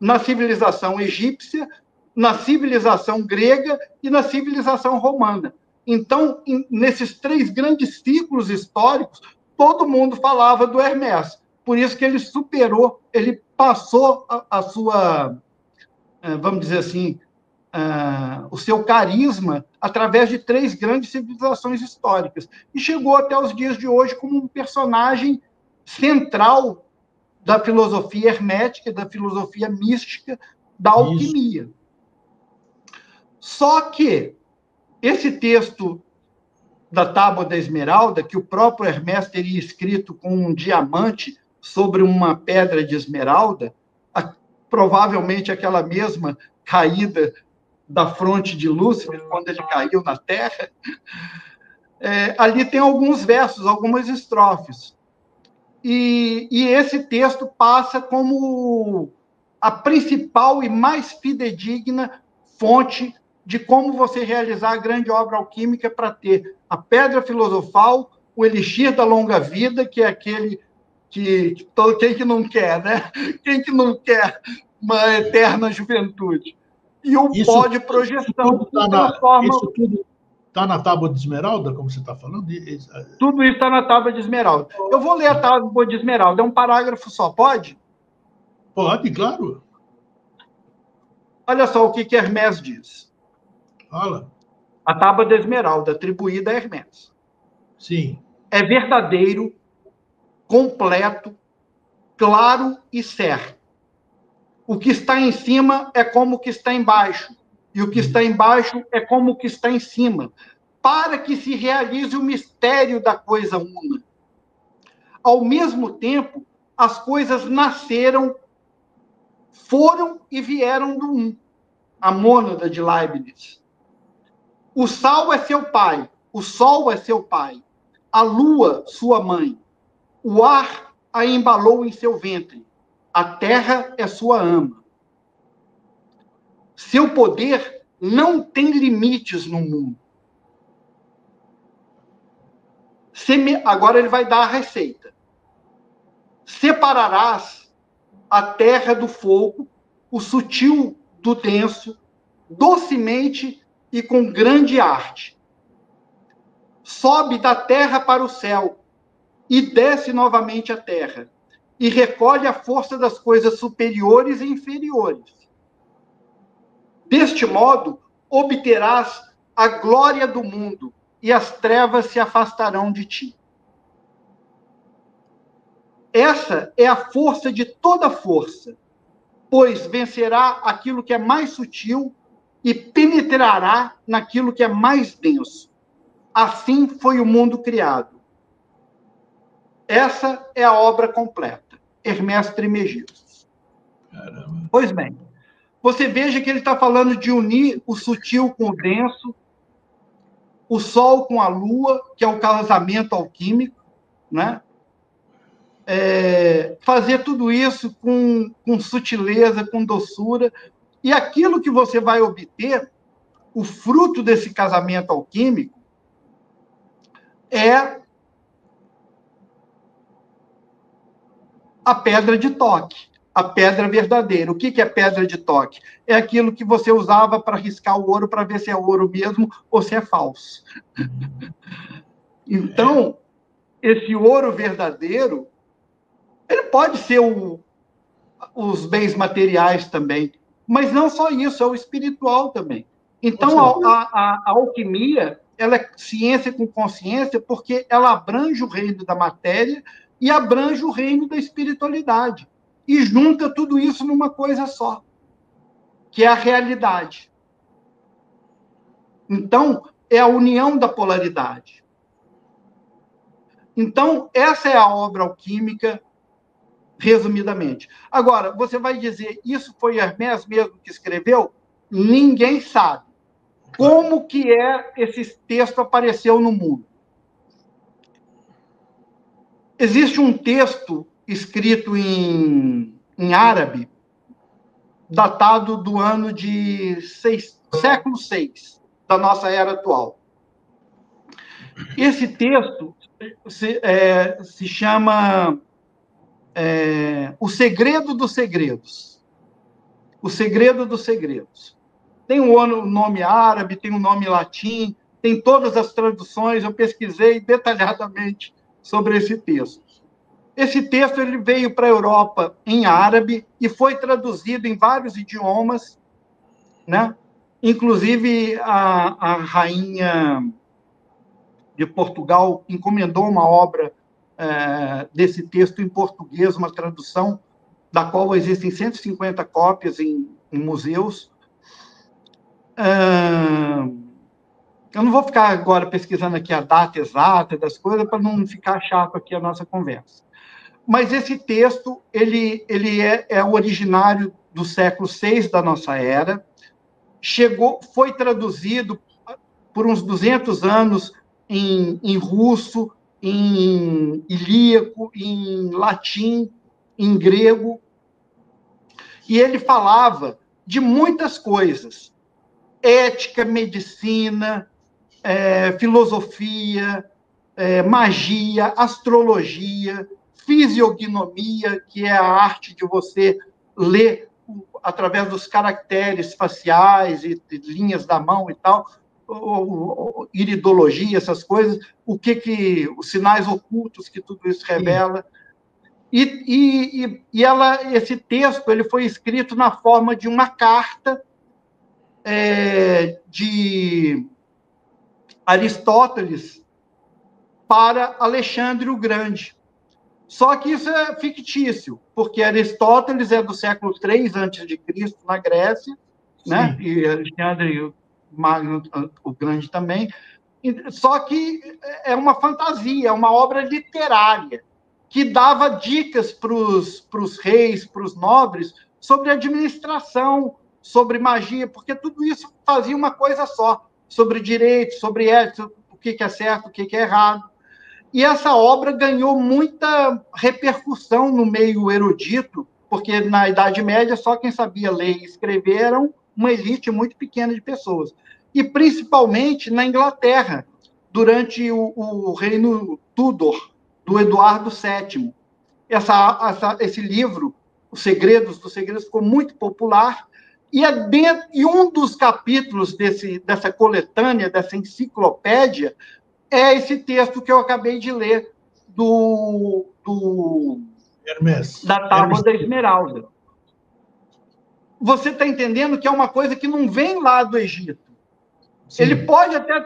na civilização egípcia, na civilização grega e na civilização romana. Então, nesses 3 grandes ciclos históricos, todo mundo falava do Hermés. Por isso que ele superou, ele passou a sua, vamos dizer assim, o seu carisma através de 3 grandes civilizações históricas. E chegou até os dias de hoje como um personagem central da filosofia hermética, da filosofia mística, da alquimia. Isso. Só que esse texto da Tábua da Esmeralda, que o próprio Hermés teria escrito com um diamante sobre uma pedra de esmeralda, provavelmente aquela mesma caída da fronte de Lúcifer, quando ele caiu na Terra, ali tem alguns versos, algumas estrofes. E esse texto passa como a principal e mais fidedigna fonte de como você realizar a grande obra alquímica para ter a pedra filosofal, o elixir da longa vida, que é aquele que quem que não quer, né? Quem que não quer uma eterna juventude? E o pó de projeção que transforma... Isso tudo está na Tábua de Esmeralda, como você está falando? Tudo isso está na Tábua de Esmeralda. Eu vou ler a Tábua de Esmeralda. É um parágrafo só, pode? Pode, claro. Olha só o que Hermés diz. Fala. A Tábua da Esmeralda, atribuída a Hermés. Sim. É verdadeiro, completo, claro e certo. O que está em cima é como o que está embaixo, e o que está embaixo é como o que está em cima, para que se realize o mistério da coisa una. Ao mesmo tempo, as coisas nasceram, foram e vieram do um. A mônada de Leibniz. O sal é seu pai, o sol é seu pai, a lua, sua mãe. O ar a embalou em seu ventre. A terra é sua ama. Seu poder não tem limites no mundo. Agora ele vai dar a receita. Separarás a terra do fogo, o sutil do denso, docemente e com grande arte. Sobe da terra para o céu e desce novamente à terra, e recolhe a força das coisas superiores e inferiores. Deste modo, obterás a glória do mundo, e as trevas se afastarão de ti. Essa é a força de toda força, pois vencerá aquilo que é mais sutil e penetrará naquilo que é mais denso. Assim foi o mundo criado. Essa é a obra completa. Hermés Trismegistus. Caramba. Pois bem, você veja que ele está falando de unir o sutil com o denso, o Sol com a Lua, que é o casamento alquímico, né? Fazer tudo isso com sutileza, com doçura, e aquilo que você vai obter, o fruto desse casamento alquímico, é a pedra de toque, a pedra verdadeira. O que é pedra de toque? É aquilo que você usava para riscar o ouro, para ver se é ouro mesmo ou se é falso. Então, esse ouro verdadeiro, ele pode ser os bens materiais também, mas não só isso, é o espiritual também. Então, a alquimia, ela é ciência com consciência, porque ela abrange o reino da matéria e abrange o reino da espiritualidade. E junta tudo isso numa coisa só, que é a realidade. Então, é a união da polaridade. Então, essa é a obra alquímica, resumidamente. Agora, você vai dizer, isso foi Hermès mesmo que escreveu? Ninguém sabe. Como que esse texto apareceu no mundo? Existe um texto escrito em árabe, datado do ano de século VI, da nossa era atual. Esse texto se chama O Segredo dos Segredos. O Segredo dos Segredos. Tem um nome árabe, tem um nome latim, tem todas as traduções, eu pesquisei detalhadamente sobre esse texto. Esse texto ele veio para a Europa em árabe e foi traduzido em vários idiomas, né? Inclusive a rainha de Portugal encomendou uma obra desse texto em português, uma tradução da qual existem 150 cópias em museus. Eu não vou ficar agora pesquisando aqui a data exata das coisas para não ficar chato aqui a nossa conversa. Mas esse texto ele é originário do século VI da nossa era, foi traduzido por uns 200 anos em russo, em ilíaco, em latim, em grego, e ele falava de muitas coisas: ética, medicina, filosofia, magia, astrologia, fisiognomia, que é a arte de você ler através dos caracteres faciais e linhas da mão e tal, iridologia, essas coisas, os sinais ocultos que tudo isso revela. E esse texto ele foi escrito na forma de uma carta de Aristóteles para Alexandre o Grande. Só que isso é fictício, porque Aristóteles é do século III a.C., na Grécia, né? E Alexandre Magno, o Grande também. Só que é uma fantasia, é uma obra literária, que dava dicas para os reis, para os nobres, sobre administração, sobre magia, porque tudo isso fazia uma coisa só, sobre direito, sobre ética, o que é certo, o que é errado. E essa obra ganhou muita repercussão no meio erudito, porque na Idade Média só quem sabia ler e escrever era uma elite muito pequena de pessoas. E principalmente na Inglaterra, durante o reino Tudor, do Eduardo VII. Esse livro, Os Segredos dos Segredos, ficou muito popular, e um dos capítulos dessa coletânea, dessa enciclopédia, é esse texto que eu acabei de ler Hermès. Da Tábua da Esmeralda. Você está entendendo que é uma coisa que não vem lá do Egito. Sim. Ele pode até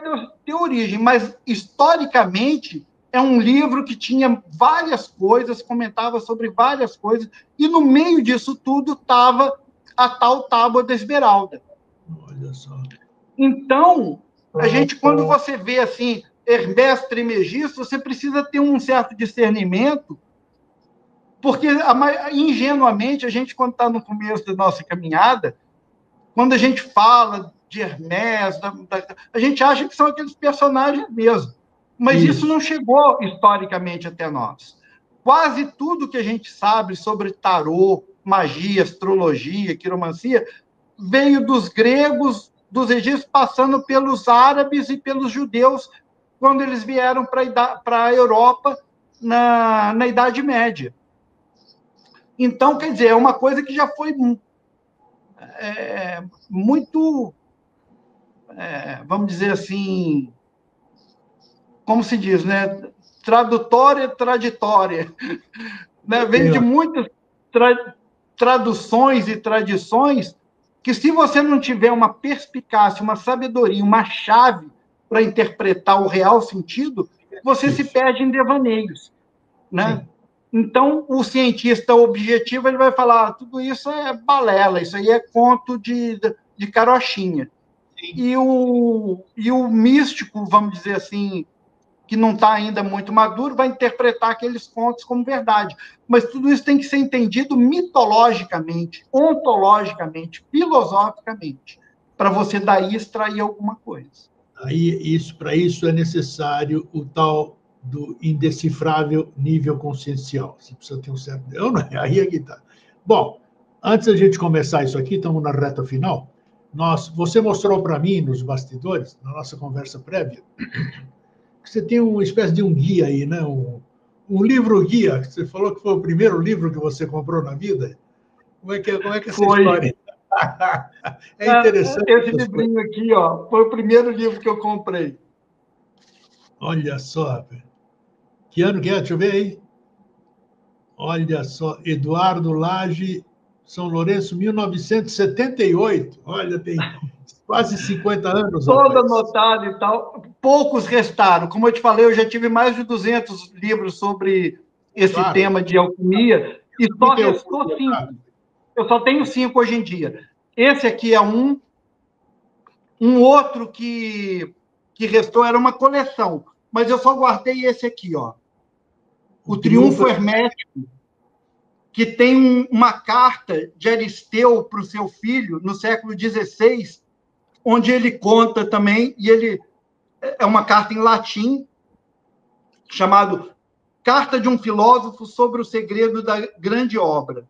ter origem, mas historicamente é um livro que tinha várias coisas, comentava sobre várias coisas, e no meio disso tudo estava a tal Tábua da Esmeralda. Olha só. Então, a gente, quando você vê assim, Hermès Trismegisto, você precisa ter um certo discernimento, porque ingenuamente a gente, quando está no começo da nossa caminhada, quando a gente fala de Hermès, a gente acha que são aqueles personagens mesmo, mas isso não chegou historicamente até nós. Quase tudo que a gente sabe sobre tarô, magia, astrologia, quiromancia, veio dos gregos, dos egípcios, passando pelos árabes e pelos judeus, quando eles vieram para a Europa na Idade Média. Então, quer dizer, é uma coisa que já foi muito, vamos dizer assim, como se diz, né? Tradutória, traditória. Né? Vem de muitas traduções e tradições que, se você não tiver uma perspicácia, uma sabedoria, uma chave para interpretar o real sentido, você se perde em devaneios. Né? Então, o cientista objetivo ele vai falar: tudo isso é balela, isso aí é conto de carochinha. E o místico, vamos dizer assim, que não está ainda muito maduro, vai interpretar aqueles contos como verdade. Mas tudo isso tem que ser entendido mitologicamente, ontologicamente, filosoficamente, para você daí extrair alguma coisa. Para isso é necessário o tal do indecifrável nível consciencial. Você precisa ter um certo... Aí é que está. Bom, antes da gente começar isso aqui, estamos na reta final. Você mostrou para mim, nos bastidores, na nossa conversa prévia, que você tem uma espécie de um guia aí, né? Um livro-guia. Você falou que foi o primeiro livro que você comprou na vida. Como é que é essa história? É interessante. Esse livrinho aqui, ó, foi o primeiro livro que eu comprei. Olha só, que ano que é? Deixa eu ver aí. Olha só, Eduardo Lage, São Lourenço, 1978. Olha, tem quase 50 anos. Todo anotado e tal. Poucos restaram. Como eu te falei, eu já tive mais de 200 livros sobre esse tema de alquimia e só restou 5. Eu só tenho 5 hoje em dia. Esse aqui é um outro que restou era uma coleção, mas eu só guardei esse aqui, ó. O Triunfo Hermético, que tem uma carta de Aristeu para o seu filho no século XVI, onde ele conta também, e ele é uma carta em latim, chamado Carta de um Filósofo sobre o Segredo da Grande Obra.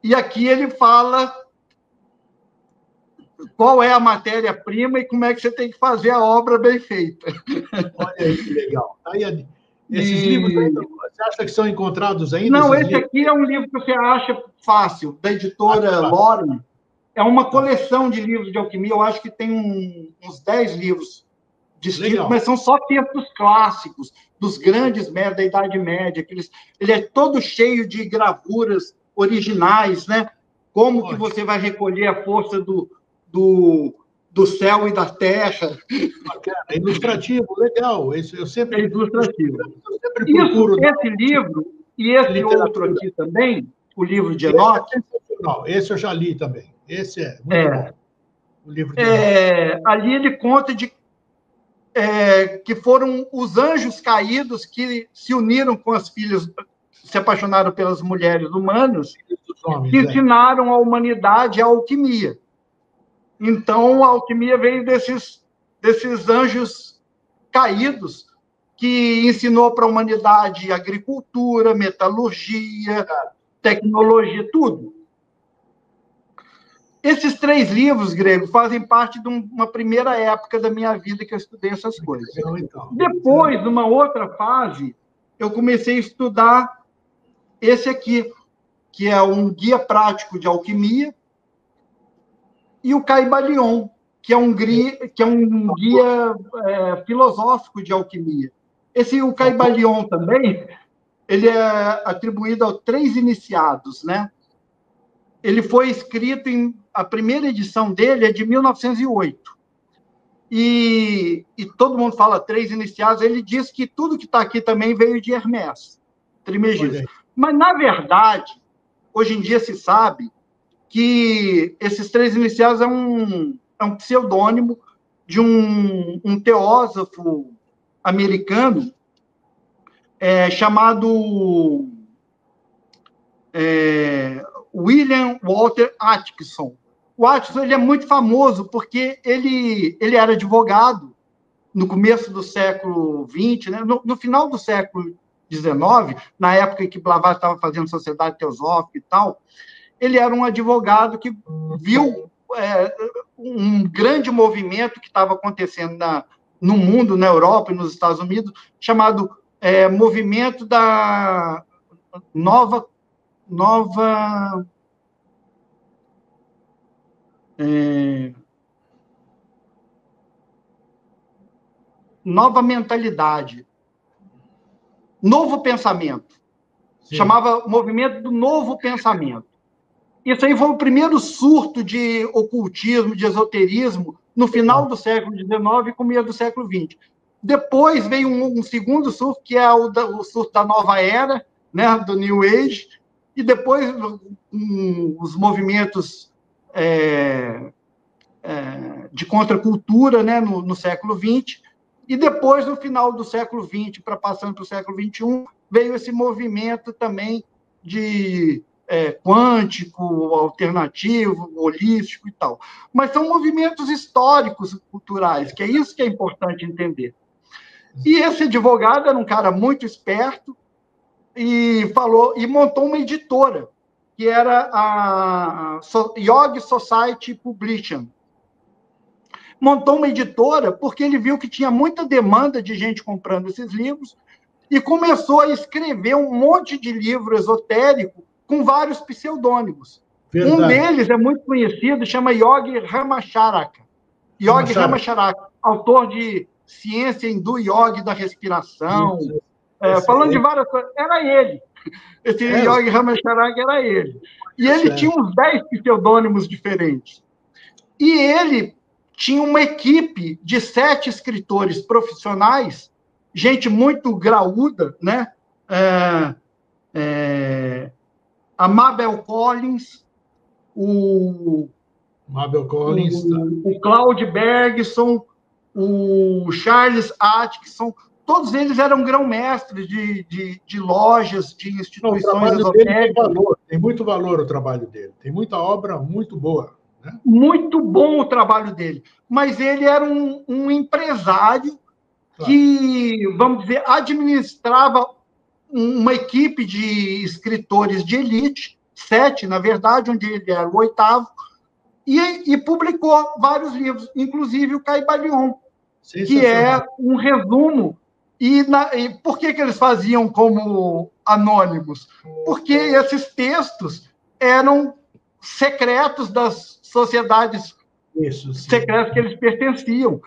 E aqui ele fala qual é a matéria-prima e como é que você tem que fazer a obra bem feita. Olha aí que legal. Esses livros ainda, você acha que são encontrados ainda? Não, esse aqui é um livro que você acha fácil, da editora Loren. É uma coleção de livros de alquimia, eu acho que tem uns 10 livros distintos, mas são só textos clássicos, dos grandes mestres da Idade Média. Ele é todo cheio de gravuras originais, né? Como que você vai recolher a força do céu e da terra. É ilustrativo, legal. Eu sempre, é ilustrativo. Eu sempre procuro... Esse livro e esse outro aqui também, o livro de Enoch... Esse eu já li também. Esse é muito bom. O livro de ali ele conta que foram os anjos caídos que se uniram com as filhas, se apaixonaram pelas mulheres humanas, que ensinaram à humanidade a alquimia. Então, a alquimia veio desses anjos caídos, que ensinou para a humanidade agricultura, metalurgia, tecnologia, tudo. Esses 3 livros, Grego, fazem parte de uma primeira época da minha vida que eu estudei essas coisas. Depois, numa outra fase, eu comecei a estudar esse aqui, que é um guia prático de alquimia, e o Caibalion, que é um guia filosófico de alquimia. O Caibalion também, ele é atribuído a 3 iniciados, né? Ele foi escrito a primeira edição dele é de 1908. E todo mundo fala 3 iniciados, ele diz que tudo que está aqui também veio de Hermès Trismegisto. Mas, na verdade, hoje em dia se sabe que esses 3 iniciados é um pseudônimo de um teósofo americano chamado William Walter Atkinson. O Atkinson, ele é muito famoso porque ele era advogado no começo do século XX, né? No final do século XIX, na época em que Blavatsky estava fazendo Sociedade Teosófica e tal, ele era um advogado que viu um grande movimento que estava acontecendo no mundo, na Europa e nos Estados Unidos, chamado movimento da nova mentalidade, novo pensamento. Sim. Chamava movimento do novo pensamento. Isso aí foi o primeiro surto de ocultismo, de esoterismo, no final do século XIX e começo do século XX. Depois veio um segundo surto, que é o surto da nova era, né, do New Age, e depois os movimentos de contracultura, né, no século XX, e depois, no final do século XX, passando para o século XXI, veio esse movimento também de quântico, alternativo, holístico e tal. Mas são movimentos históricos, culturais, que é isso que é importante entender. E esse advogado era um cara muito esperto e montou uma editora, que era a Yogi Society Publishing. Montou uma editora porque ele viu que tinha muita demanda de gente comprando esses livros e começou a escrever um monte de livro esotérico com vários pseudônimos. Verdade. Um deles é muito conhecido, chama Yogi Ramacharaka. Yogi Ramacharaka, autor de Ciência Hindu Yogi da Respiração, falando de várias coisas. Era ele. Esse Yogi Ramacharaka era ele. E ele tinha uns 10 pseudônimos diferentes. E ele tinha uma equipe de 7 escritores profissionais, gente muito graúda, né? A Mabel Collins, o Claude Bergson, o Charles Atkinson, todos eles eram grão-mestres de lojas, de instituições esotéricas. Tem muito valor o trabalho dele, tem muita obra muito boa. Né? Muito bom o trabalho dele, mas ele era um empresário que, vamos dizer, administrava uma equipe de escritores de elite, 7, na verdade, onde ele era o 8º, e publicou vários livros, inclusive o Caibalion, que é um resumo. E por que eles faziam como anônimos? Porque esses textos eram secretos das sociedades secretas que eles pertenciam.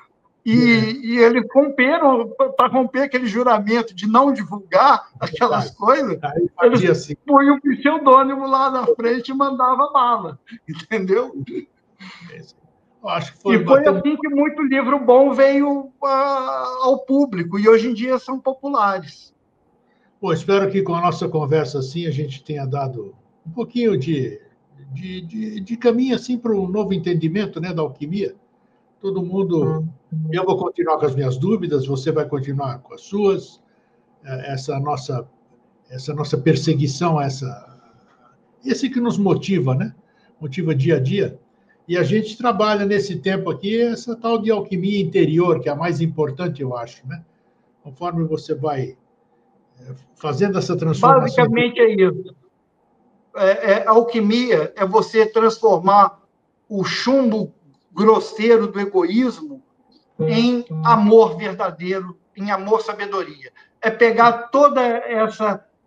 E eles romperam, para romper aquele juramento de não divulgar aquelas coisas, eles põem um pseudônimo lá na frente e mandava bala, entendeu? Acho que foi assim que muito livro bom veio ao público, e hoje em dia são populares. Bom, espero que com a nossa conversa assim a gente tenha dado um pouquinho de caminho assim para um novo entendimento, né, da alquimia. Todo mundo... Eu vou continuar com as minhas dúvidas, você vai continuar com as suas. Essa nossa perseguição, esse que nos motiva, né? Motiva dia a dia. E a gente trabalha nesse tempo aqui essa tal de alquimia interior, que é a mais importante, eu acho, né? Conforme você vai fazendo essa transformação... Basicamente é isso. A alquimia é você transformar o chumbo grosseiro do egoísmo em amor verdadeiro, em amor-sabedoria. É pegar todas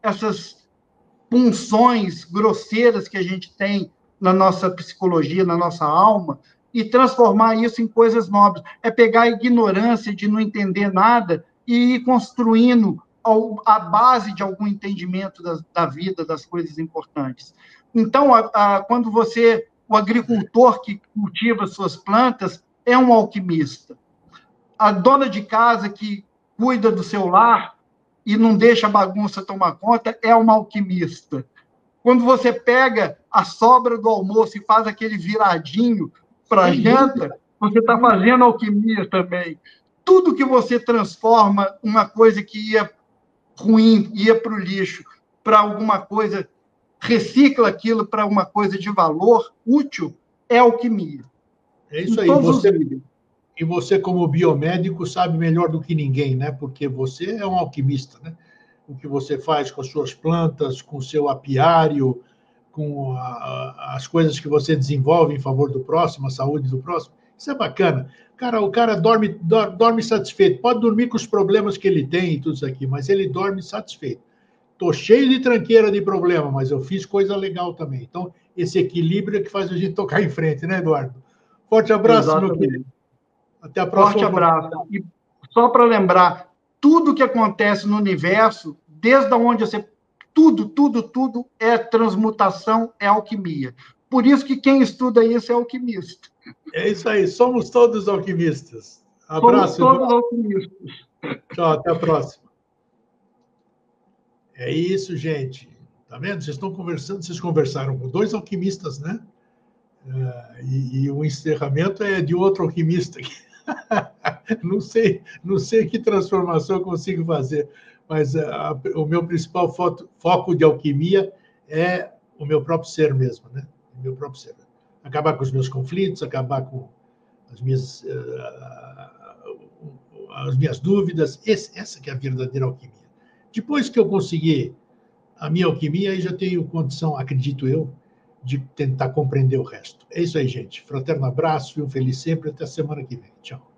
essas punções grosseiras que a gente tem na nossa psicologia, na nossa alma, e transformar isso em coisas nobres. É pegar a ignorância de não entender nada e ir construindo a base de algum entendimento da vida, das coisas importantes. Então, quando o agricultor que cultiva suas plantas é um alquimista. A dona de casa que cuida do seu lar e não deixa a bagunça tomar conta é uma alquimista. Quando você pega a sobra do almoço e faz aquele viradinho para a janta, você está fazendo alquimia também. Tudo que você transforma uma coisa que ia ruim, ia para o lixo, para alguma coisa, recicla aquilo para uma coisa de valor útil, é alquimia. É isso em aí. todos os níveis. E você, como biomédico, sabe melhor do que ninguém, né? Porque você é um alquimista, né? O que você faz com as suas plantas, com o seu apiário, com as coisas que você desenvolve em favor do próximo, a saúde do próximo. Isso é bacana. Cara, o cara dorme satisfeito. Pode dormir com os problemas que ele tem e tudo isso aqui, mas ele dorme satisfeito. Estou cheio de tranqueira de problema, mas eu fiz coisa legal também. Então, esse equilíbrio é que faz a gente tocar em frente, né, Eduardo? Forte abraço, Exatamente. meu querido. Até a Forte próxima. abraço. E só para lembrar, tudo que acontece no universo, desde onde você... Tudo é transmutação, é alquimia. Por isso que quem estuda isso é alquimista. É isso aí, somos todos alquimistas. Somos Abraço, todos Eduardo. alquimistas. Tchau, até a próxima. É isso, gente. Tá vendo? Vocês estão conversando, vocês conversaram com dois alquimistas, né? E o encerramento é de outro alquimista. Não sei que transformação eu consigo fazer, mas o meu principal foco de alquimia é o meu próprio ser mesmo, né? O meu próprio ser. Acabar com os meus conflitos, acabar com as minhas dúvidas. Essa que é a verdadeira alquimia. Depois que eu conseguir a minha alquimia, aí já tenho condição, acredito eu, de tentar compreender o resto. É isso aí, gente. Fraterno abraço, feliz sempre, até a semana que vem. Tchau.